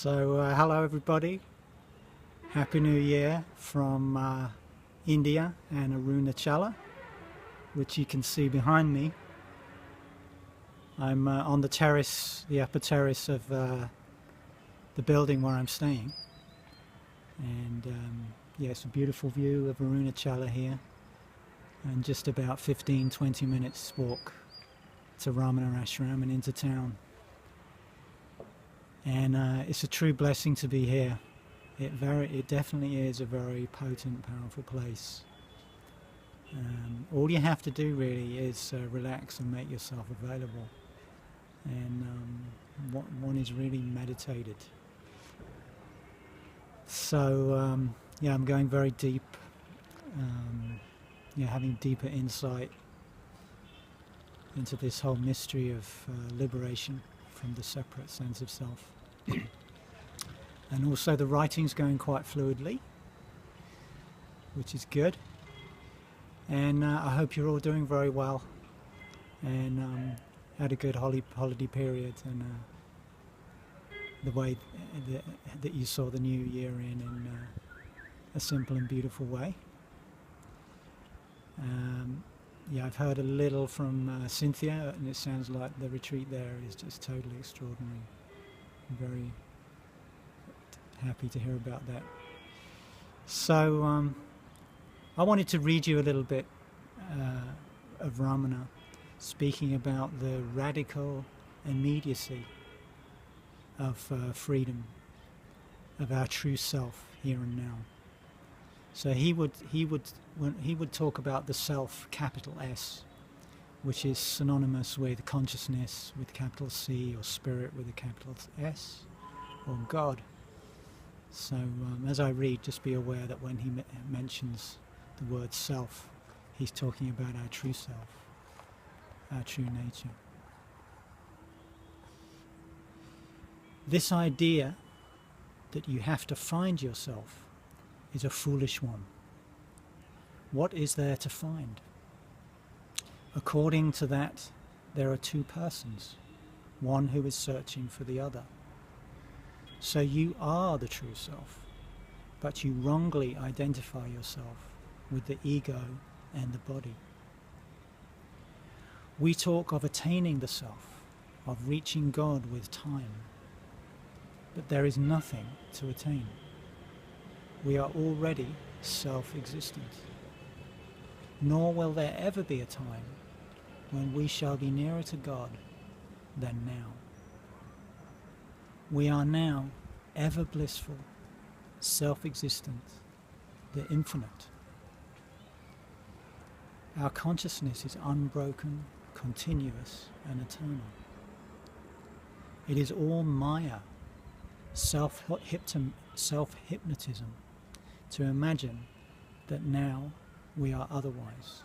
Hello everybody, Happy New Year from India and Arunachala, which you can see behind me. I'm on the terrace, the upper terrace of the building where I'm staying, and yeah, it's a beautiful view of Arunachala here, and just about 15-20 minutes walk to Ramana Ashram and into town. And it's a true blessing to be here. It definitely is a very potent, powerful place. All you have to do really is relax and make yourself available. And one is really meditated. So yeah, I'm going very deep. Yeah, having deeper insight into this whole mystery of liberation from the separate sense of self. And also the writing's going quite fluidly, which is good. And I hope you're all doing very well and had a good holiday period, and the way that you saw the new year in a simple and beautiful way. Yeah, I've heard a little from Cynthia, and it sounds like the retreat there is just totally extraordinary. I'm very happy to hear about that. So I wanted to read you a little bit of Ramana speaking about the radical immediacy of freedom, of our true self here and now. So he would talk about the self, capital S, which is synonymous with consciousness with capital C, or spirit with a capital S, or God. So as I read, just be aware that when he mentions the word self, he's talking about our true self, our true nature. This idea that you have to find yourself is a foolish one. What is there to find? According to that, there are two persons, one who is searching for the other. So you are the true self, but you wrongly identify yourself with the ego and the body. We talk of attaining the self, of reaching God with time, but there is nothing to attain. We are already self-existent. Nor will there ever be a time when we shall be nearer to God than now. We are now ever blissful, self-existent, the infinite. Our consciousness is unbroken, continuous, and eternal. It is all Maya, self-hypnotism, to imagine that now we are otherwise.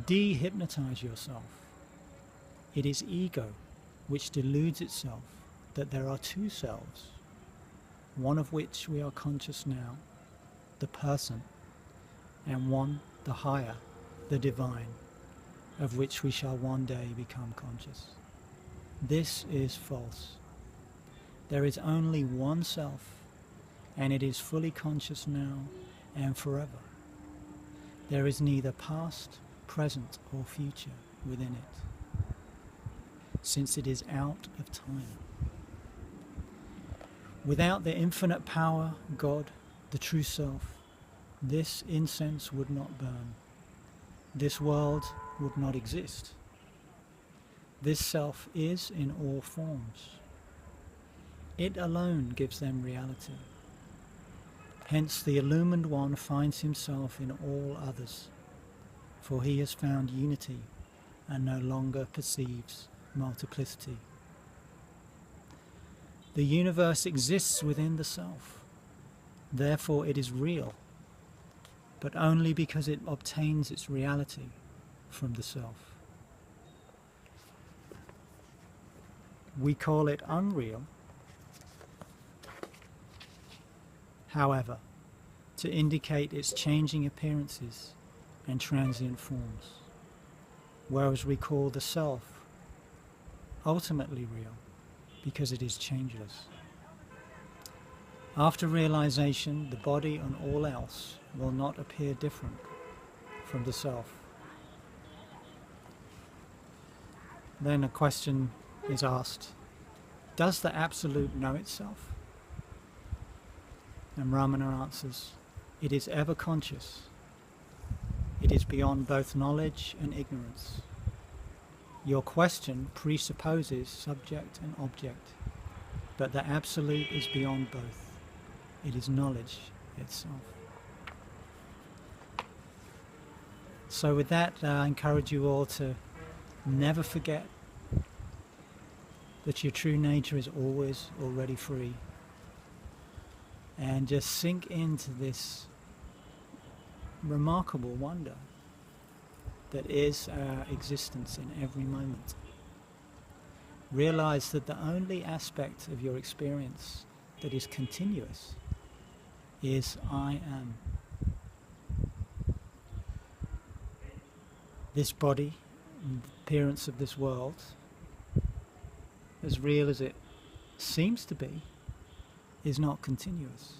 De-hypnotize yourself. It is ego which deludes itself that there are two selves, one of which we are conscious now, the person, and one, the higher, the divine, of which we shall one day become conscious. This is false. There is only one self, and it is fully conscious now and forever. There is neither past, present, or future within it, since it is out of time. Without the infinite power, God, the true self, this incense would not burn. This world would not exist. This self is in all forms. It alone gives them reality. Hence the illumined one finds himself in all others, for he has found unity and no longer perceives multiplicity. The universe exists within the self, therefore it is real, but only because it obtains its reality from the self. We call it unreal, however, to indicate its changing appearances and transient forms, whereas we call the self ultimately real, because it is changeless. After realization, the body and all else will not appear different from the self. Then a question is asked, does the Absolute know itself? And Ramana answers, it is ever conscious. It is beyond both knowledge and ignorance. Your question presupposes subject and object, but the Absolute is beyond both. It is knowledge itself. So with that, I encourage you all to never forget that your true nature is always already free. And just sink into this remarkable wonder that is our existence in every moment. Realize that the only aspect of your experience that is continuous is I am. This body, and the appearance of this world, as real as it seems to be, is not continuous.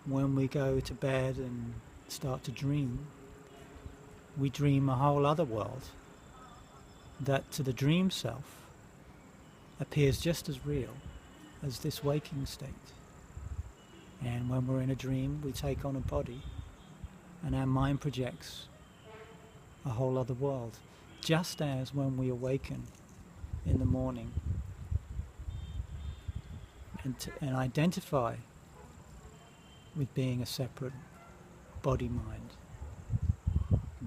When we go to bed and start to dream, we dream a whole other world that to the dream self appears just as real as this waking state. And when we're in a dream, we take on a body and our mind projects a whole other world, just as when we awaken in the morning and identify with being a separate body-mind,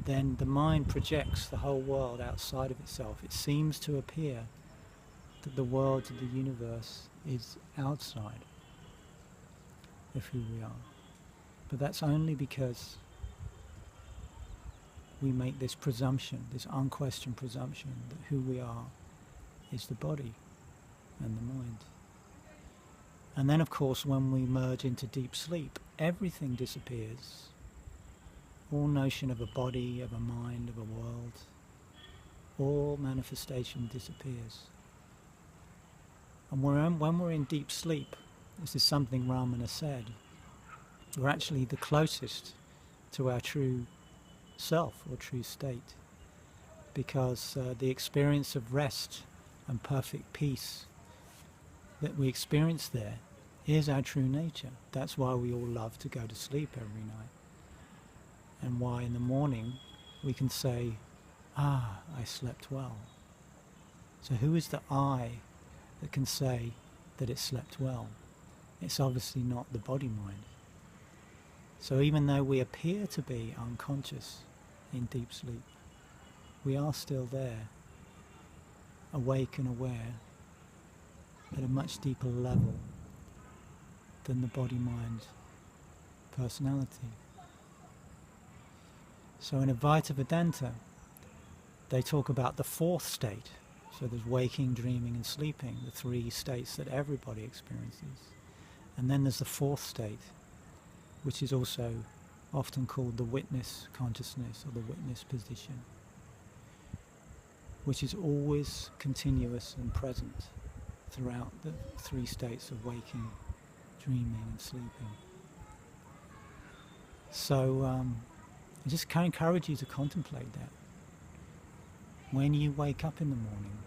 then the mind projects the whole world outside of itself. It seems to appear that the world of the universe is outside of who we are. But that's only because we make this presumption, this unquestioned presumption, that who we are is the body and the mind. And then, of course, when we merge into deep sleep, everything disappears. All notion of a body, of a mind, of a world, all manifestation disappears. And when we're in deep sleep, this is something Ramana said, we're actually the closest to our true self or true state, because the experience of rest and perfect peace that we experience there is our true nature. That's why we all love to go to sleep every night, and why in the morning we can say, I slept well. So who is the I that can say that it slept well? It's obviously not the body-mind. So even though we appear to be unconscious in deep sleep, we are still there, awake and aware, at a much deeper level than the body-mind personality. So in Advaita Vedanta, they talk about the fourth state. So there's waking, dreaming and sleeping, the three states that everybody experiences. And then there's the fourth state, which is also often called the witness consciousness or the witness position, which is always continuous and present throughout the three states of waking, dreaming and sleeping. So I just can encourage you to contemplate that. When you wake up in the morning,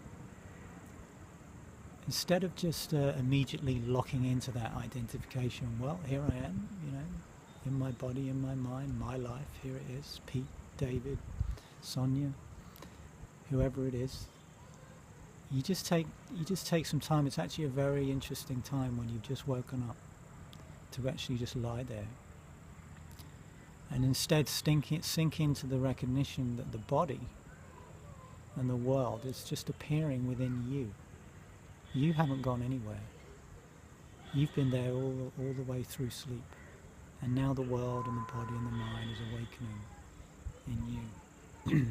instead of just immediately locking into that identification, well, here I am, in my body, in my mind, my life, here it is, Pete, David, Sonia, whoever it is. You just take some time. It's actually a very interesting time when you've just woken up to actually just lie there. And instead sink into the recognition that the body and the world is just appearing within you. You haven't gone anywhere. You've been there all the way through sleep. And now the world and the body and the mind is awakening in you.